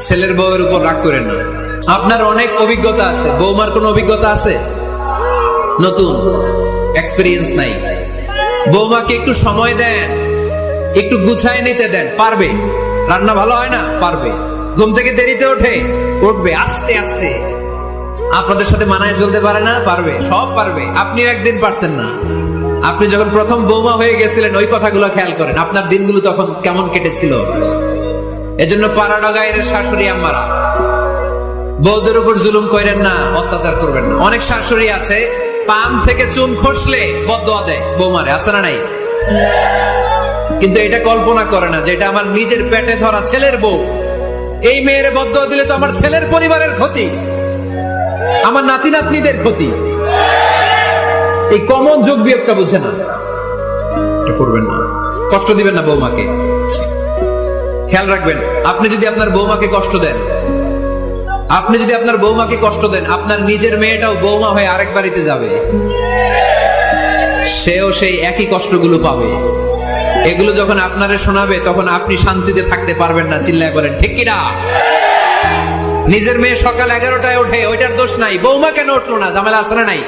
ছেলের বউয়ের উপর রাগ করেন না। আপনার অনেক অভিজ্ঞতা আছে, বৌমার কোনো অভিজ্ঞতা আছে? নতুন এক্সপেরিয়েন্স নাই। বৌমাকে একটু সময় দেন, একটু গুছায় নিতে দেন, পারবে। রান্না ভালো হয় না, পারবে। ঘুম থেকে দেরিতে উঠবে আস্তে আস্তে। আপনাদের সাথে মানায় চলতে পারে না, পারবে, সব পারবে। আপনিও একদিন পারতেন না। আপনি যখন প্রথম বৌমা হয়ে গেছিলেন, ওই কথাগুলো খেয়াল করেন, আপনার দিনগুলো তখন কেমন কেটেছিল। এজন্য পাড়া গায়ের শাশুড়ি আম্মারা, বউদের উপর জুলুম করেন না, অত্যাচার করবেন না। অনেক শাশুড়ি আছে পান থেকে চুন খসলে বদদোয়া দেয় বৌমারে, আছে না নাই? কিন্তু এটা কল্পনা করে না যে এটা আমার নিজের পেটে ধরা ছেলের বউ। এই মেয়ের বদদোয়া দিলে তো আমার ছেলের পরিবারের ক্ষতি, আমার নাতি নাতনিদের ক্ষতি। এই কমন যোগ বিয়োগটা বুঝে না, এটা করবেন না। কষ্ট দিবেন না বৌমাকে। খেয়াল রাখবেন, আপনি যদি আপনার বৌমাকে কষ্ট দেন, আপনার নিজের মেয়েটাও বৌমা হয়ে আরেক বাড়িতে যাবে, সেও সেই একই কষ্টগুলো পাবে। এগুলো যখন আপনারে শোনাবে, তখন আপনি শান্তিতে থাকতে পারবেন না। চিল্লায় বলেন ঠিক কিনা? নিজের মেয়ে সকাল 11টায় ওঠে, ওইটার দোষ নাই। বৌমা কেন উঠলো না? ঝামেলা আছে না নাই?